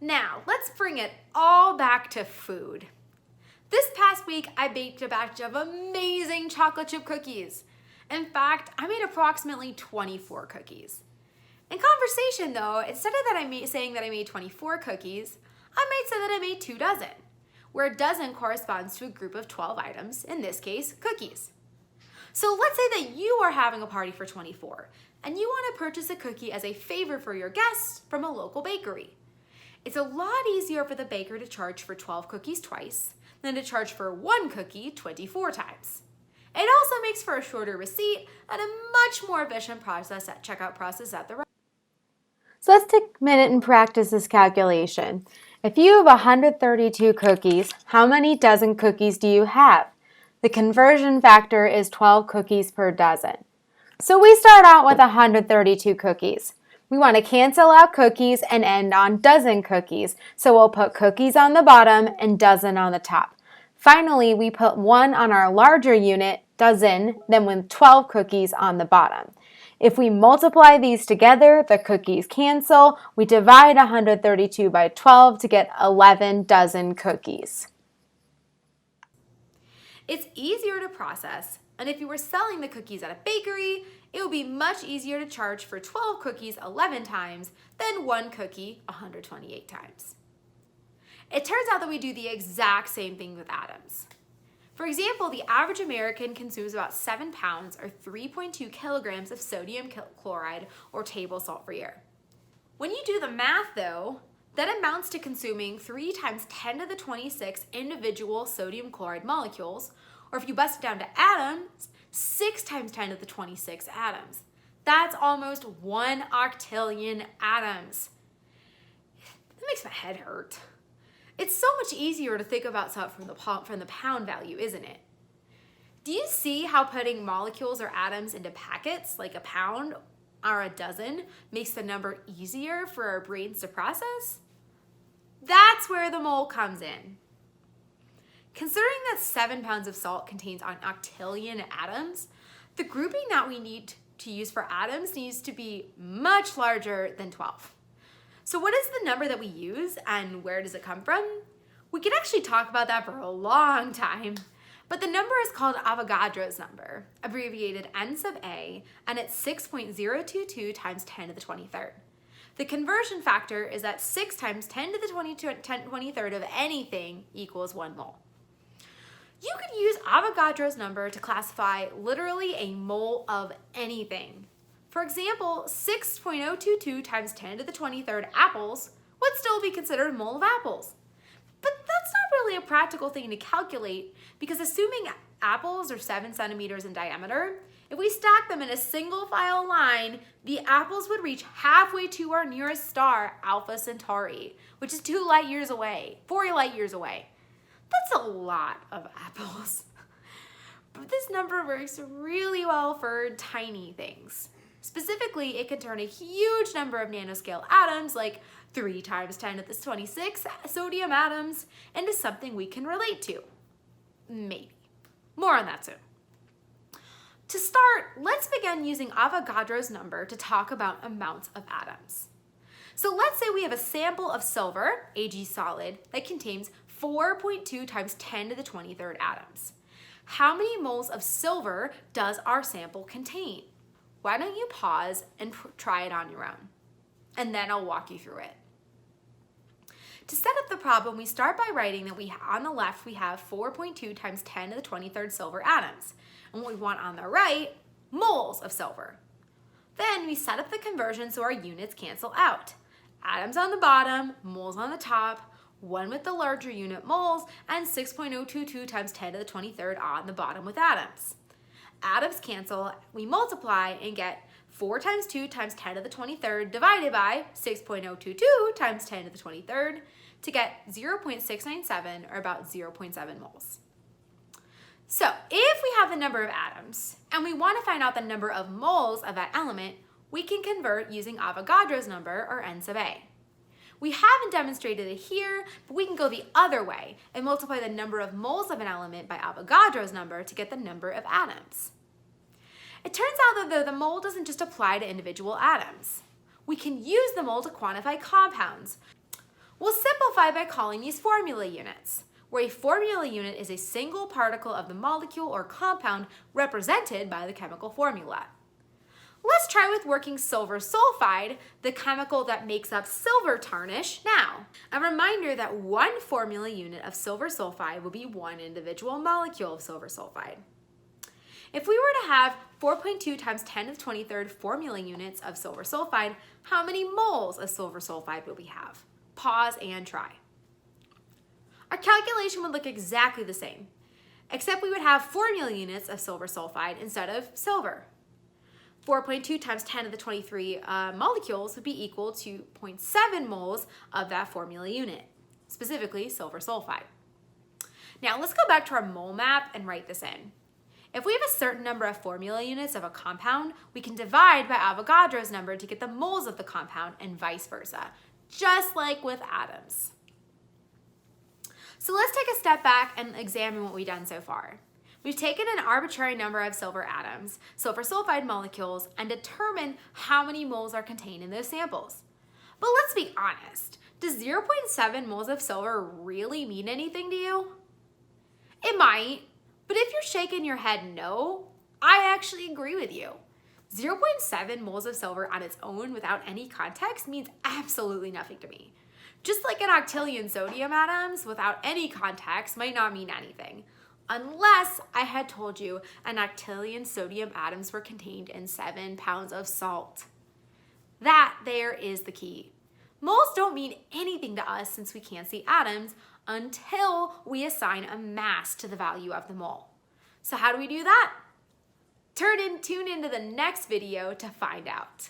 Now, let's bring it all back to food. This past week, I baked a batch of amazing chocolate chip cookies. In fact, I made approximately 24 cookies. In conversation though, instead of saying that I made 24 cookies, I might say that I made 2 dozen, where a dozen corresponds to a group of 12 items, in this case, cookies. So let's say that you are having a party for 24, and you want to purchase a cookie as a favor for your guests from a local bakery. It's a lot easier for the baker to charge for 12 cookies twice than to charge for 1 cookie 24 times. It also makes for a shorter receipt and a much more efficient checkout process at the restaurant. So let's take a minute and practice this calculation. If you have 132 cookies, how many dozen cookies do you have? The conversion factor is 12 cookies per dozen. So we start out with 132 cookies. We want to cancel out cookies and end on dozen cookies. So we'll put cookies on the bottom and dozen on the top. Finally, we put 1 on our larger unit, dozen, then with 12 cookies on the bottom. If we multiply these together, the cookies cancel. We divide 132 by 12 to get 11 dozen cookies. It's easier to process, and if you were selling the cookies at a bakery, it would be much easier to charge for 12 cookies 11 times than 1 cookie 128 times. It turns out that we do the exact same thing with atoms. For example, the average American consumes about 7 pounds or 3.2 kilograms of sodium chloride or table salt per year. When you do the math though, that amounts to consuming 3 times 10 to the 26 individual sodium chloride molecules, or if you bust it down to atoms, 6 times 10 to the 26 atoms. That's almost 1 octillion atoms. That makes my head hurt. It's so much easier to think about stuff from the pound value, isn't it? Do you see how putting molecules or atoms into packets, like a pound or a dozen, makes the number easier for our brains to process? That's where the mole comes in. Considering that 7 pounds of salt contains an octillion atoms, the grouping that we need to use for atoms needs to be much larger than 12. So what is the number that we use and where does it come from? We could actually talk about that for a long time, but the number is called Avogadro's number, abbreviated N sub A, and it's 6.022 times 10 to the 23rd. The conversion factor is that 6 times 10 to the 23rd of anything equals 1 mole. You could use Avogadro's number to classify literally a mole of anything. For example, 6.022 times 10 to the 23rd apples would still be considered a mole of apples. But that's not really a practical thing to calculate because assuming apples are 7 centimeters in diameter, if we stack them in a single file line, the apples would reach halfway to our nearest star, Alpha Centauri, which is 4 light years away. That's a lot of apples. But this number works really well for tiny things. Specifically, it can turn a huge number of nanoscale atoms, like 3 times 10 to the 26 sodium atoms, into something we can relate to. Maybe. More on that soon. To start, let's begin using Avogadro's number to talk about amounts of atoms. So let's say we have a sample of silver, Ag solid, that contains 4.2 times 10 to the 23rd atoms. How many moles of silver does our sample contain? Why don't you pause and try it on your own? And then I'll walk you through it. To set up the problem, we start by writing that on the left we have 4.2 times 10 to the 23rd silver atoms. And what we want on the right, moles of silver. Then we set up the conversion so our units cancel out. Atoms on the bottom, moles on the top, 1 with the larger unit moles, and 6.022 times 10 to the 23rd on the bottom with atoms. Atoms cancel, we multiply and get 4 times 2 times 10 to the 23rd divided by 6.022 times 10 to the 23rd to get 0.697 or about 0.7 moles. So if we have the number of atoms and we want to find out the number of moles of that element, we can convert using Avogadro's number or N sub A. We haven't demonstrated it here, but we can go the other way and multiply the number of moles of an element by Avogadro's number to get the number of atoms. It turns out that the mole doesn't just apply to individual atoms. We can use the mole to quantify compounds. We'll simplify by calling these formula units, where a formula unit is a single particle of the molecule or compound represented by the chemical formula. Let's try with working silver sulfide, the chemical that makes up silver tarnish, now. A reminder that one formula unit of silver sulfide will be one individual molecule of silver sulfide. If we were to have 4.2 times 10 to the 23rd formula units of silver sulfide, how many moles of silver sulfide would we have? Pause and try. Our calculation would look exactly the same, except we would have formula units of silver sulfide instead of silver. 4.2 times 10 to the 23 molecules would be equal to 0.7 moles of that formula unit, specifically silver sulfide. Now let's go back to our mole map and write this in. If we have a certain number of formula units of a compound, we can divide by Avogadro's number to get the moles of the compound and vice versa, just like with atoms. So let's take a step back and examine what we've done so far. We've taken an arbitrary number of silver atoms, silver sulfide molecules, and determined how many moles are contained in those samples. But let's be honest, does 0.7 moles of silver really mean anything to you? It might, but if you're shaking your head no, I actually agree with you. 0.7 moles of silver on its own without any context means absolutely nothing to me. Just like an octillion sodium atoms without any context might not mean anything, unless I had told you an octillion sodium atoms were contained in 7 pounds of salt. That there is the key. Moles don't mean anything to us since we can't see atoms until we assign a mass to the value of the mole. So how do we do that? Tune into the next video to find out.